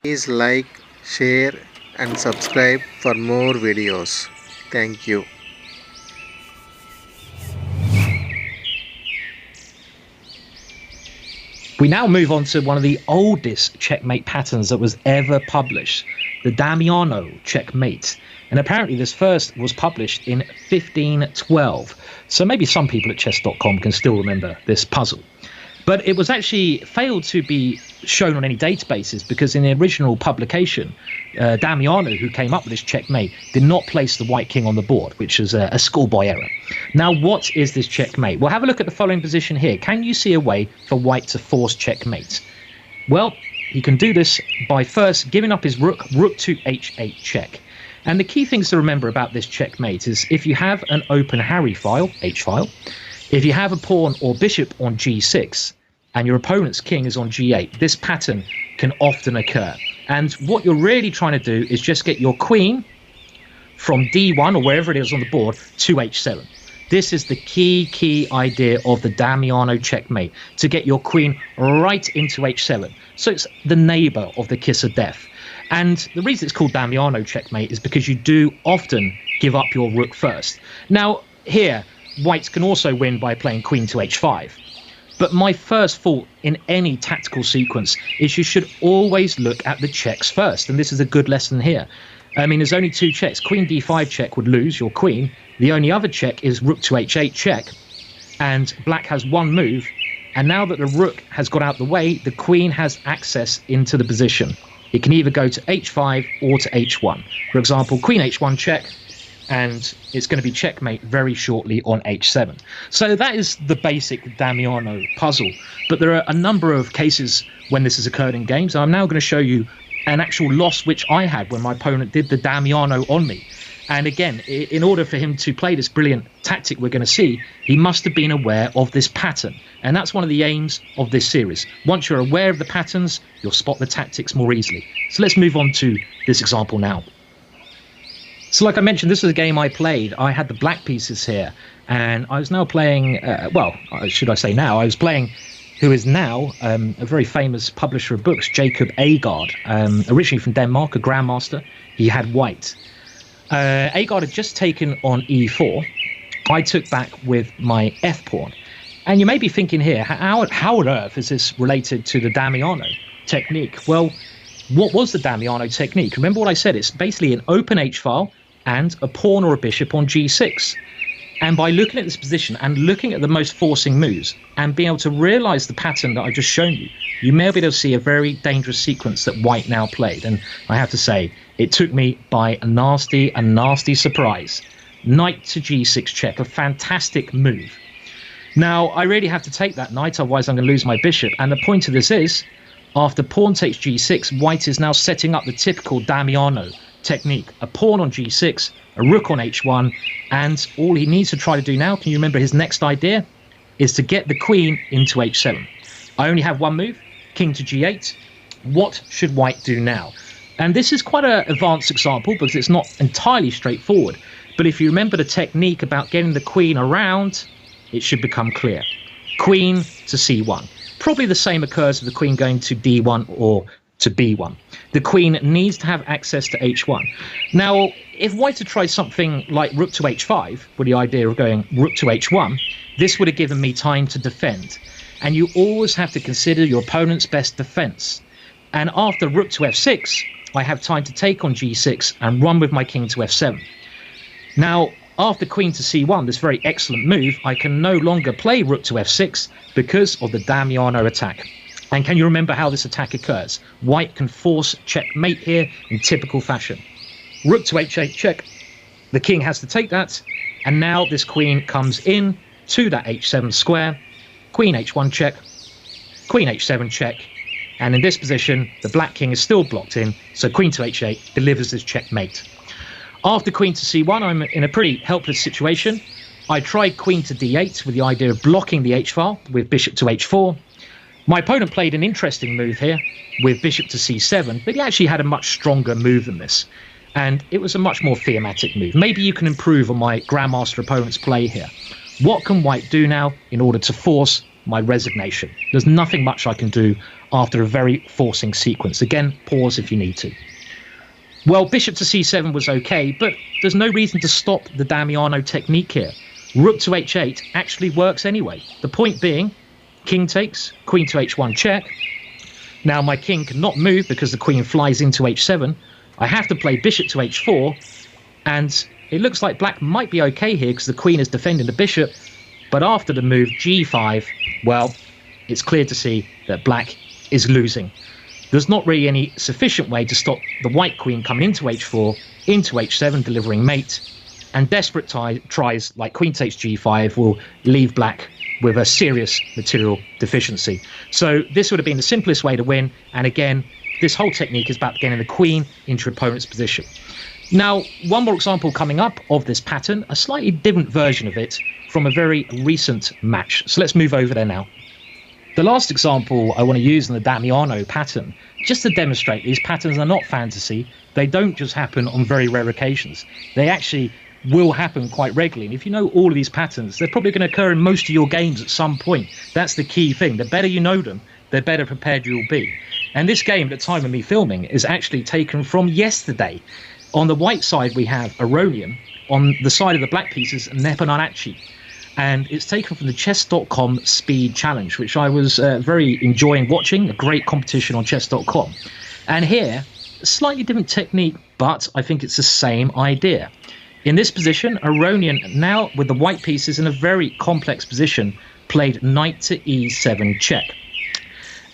Please like, share and subscribe for more videos. Thank you. We now move on to one of the oldest checkmate patterns that was ever published, the Damiano checkmate. And apparently this first was published in 1512. So maybe some people at chess.com can still remember this puzzle. But it was actually failed to be shown on any databases because in the original publication, Damiano, who came up with this checkmate, did not place the white king on the board, which is a schoolboy error. Now, what is this checkmate? Well, have a look at the following position here. Can you see a way for white to force checkmate? Well, he can do this by first giving up his rook to h8 check. And the key things to remember about this checkmate is if you have an open Harry file, H file, if you have a pawn or bishop on g6 and your opponent's king is on g8, this pattern can often occur. And what you're really trying to do is just get your queen from d1 or wherever it is on the board to h7. This is the key idea of the Damiano checkmate, to get your queen right into h7. So it's the neighbor of the kiss of death. And the reason it's called Damiano checkmate is because you do often give up your rook first. Now, here, whites can also win by playing queen to h5. But my first thought in any tactical sequence is you should always look at the checks first. And this is a good lesson here. I mean, there's only two checks. Queen d5 check would lose your queen. The only other check is rook to h8 check. And black has one move. And now that the rook has got out the way, the queen has access into the position. It can either go to h5 or to h1. For example, queen h1 check, and it's going to be checkmate very shortly on h7. So that is the basic Damiano puzzle. But there are a number of cases when this has occurred in games. I'm now going to show you an actual loss which I had when my opponent did the Damiano on me. And again, in order for him to play this brilliant tactic we're going to see, he must have been aware of this pattern. And that's one of the aims of this series. Once you're aware of the patterns, you'll spot the tactics more easily. So let's move on to this example now. So like I mentioned, this was a game I played. I had the black pieces here, and I was now playing, well, should I say now, I was playing who is now a very famous publisher of books, Jacob Agard, originally from Denmark, a grandmaster. He had white. Agard had just taken on e4. I took back with my f-pawn. And you may be thinking here, how on earth is this related to the Damiano technique? Well, what was the Damiano technique? Remember what I said, it's basically an open h-file and a pawn or a bishop on g6. And by looking at this position and looking at the most forcing moves and being able to realize the pattern that I've just shown you, you may be able to see a very dangerous sequence that white now played. And I have to say, it took me by a nasty surprise. Knight to g6 check, a fantastic move. Now, I really have to take that knight, otherwise I'm going to lose my bishop. And the point of this is, after pawn takes g6, white is now setting up the typical Damiano technique. A pawn on g6, a rook on h1, and all he needs to try to do now, can you remember his next idea, is to get the queen into h7. I only have one move, king to g8. What should white do now? And this is quite an advanced example because it's not entirely straightforward. But if you remember the technique about getting the queen around, it should become clear. Queen to c1. Probably the same occurs with the queen going to d1 or to b1. The queen needs to have access to h1. Now, if white had tried something like rook to h5, with the idea of going rook to h1, this would have given me time to defend. And you always have to consider your opponent's best defense. And after rook to f6, I have time to take on g6 and run with my king to f7. Now, after queen to c1, this very excellent move, I can no longer play rook to f6 because of the Damiano attack. And can you remember how this attack occurs? White can force checkmate here in typical fashion. Rook to h8 check. The king has to take that. And now this queen comes in to that h7 square. Queen h1 check. Queen h7 check. And in this position, the black king is still blocked in. So queen to h8 delivers this checkmate. After queen to c1, I'm in a pretty helpless situation. I tried queen to d8 with the idea of blocking the h-file with bishop to h4. My opponent played an interesting move here with bishop to c7, but he actually had a much stronger move than this. And it was a much more thematic move. Maybe you can improve on my grandmaster opponent's play here. What can white do now in order to force my resignation? There's nothing much I can do after a very forcing sequence. Again, pause if you need to. Well, bishop to c7 was okay, but there's no reason to stop the Damiano technique here. Rook to h8 actually works anyway. The point being, king takes, queen to h1 check. Now my king cannot move because the queen flies into h7. I have to play bishop to h4, and it looks like black might be okay here because the queen is defending the bishop. But after the move g5, well, it's clear to see that black is losing. There's not really any sufficient way to stop the white queen coming into h4, into h7, delivering mate. And desperate tries like queen takes g5 will leave black with a serious material deficiency. So this would have been the simplest way to win. And again, this whole technique is about getting the queen into opponent's position. Now, one more example coming up of this pattern, a slightly different version of it from a very recent match. So let's move over there now. The last example I want to use in the Damiano pattern, just to demonstrate these patterns are not fantasy. They don't just happen on very rare occasions. They actually will happen quite regularly. And if you know all of these patterns, they're probably going to occur in most of your games at some point. That's the key thing. The better you know them, the better prepared you'll be. And this game, at the time of me filming, is actually taken from yesterday. On the white side, we have Aronian. On the side of the black pieces, Nepananachi. And it's taken from the chess.com speed challenge, which I was very enjoying watching, a great competition on chess.com. And here, a slightly different technique, but I think it's the same idea. In this position, Aronian, now with the white pieces in a very complex position, played knight to e7 check.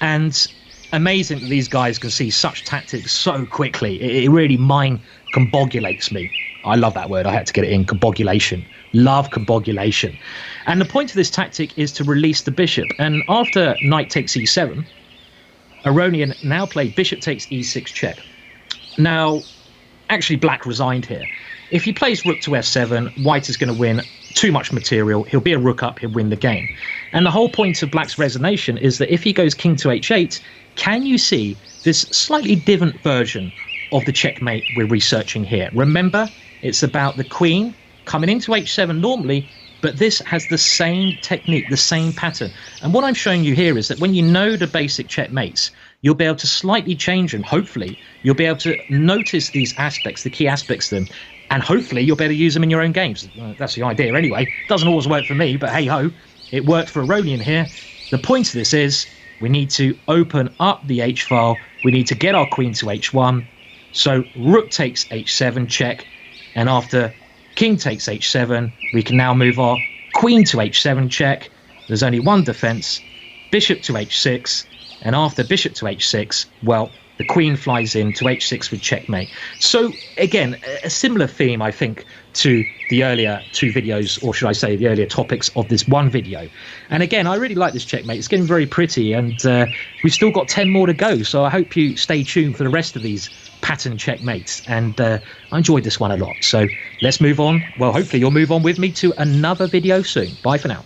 And amazing that these guys can see such tactics so quickly. It really mind-combobulates me. I love that word. I had to get it in, combobulation. Love combobulation. And the point of this tactic is to release the bishop. And after knight takes e7, Aronian now played bishop takes e6 check. Now, actually black resigned here. If he plays rook to f7, white is going to win too much material. He'll be a rook up, he'll win the game. And the whole point of black's resignation is that if he goes king to h8, can you see this slightly different version of the checkmate we're researching here? Remember, it's about the queen coming into h7 normally, but this has the same technique, the same pattern. And what I'm showing you here is that when you know the basic checkmates, you'll be able to slightly change them. Hopefully, you'll be able to notice these aspects, the key aspects of them, and hopefully you'll be able to use them in your own games. That's the idea anyway. Doesn't always work for me, but hey-ho, it worked for Aronian here. The point of this is we need to open up the h-file. We need to get our queen to h1. So rook takes h7 check, and after king takes h7, we can now move our queen to h7 check. There's only one defense, bishop to h6, and after bishop to h6, well, the queen flies in to h6 with checkmate. So again, a similar theme, I think, to the earlier two videos, or should I say the earlier topics of this one video. And again, I really like this checkmate. It's getting very pretty, and we've still got 10 more to go. So I hope you stay tuned for the rest of these pattern checkmates. And I enjoyed this one a lot. So let's move on. Well, hopefully you'll move on with me to another video soon. Bye for now.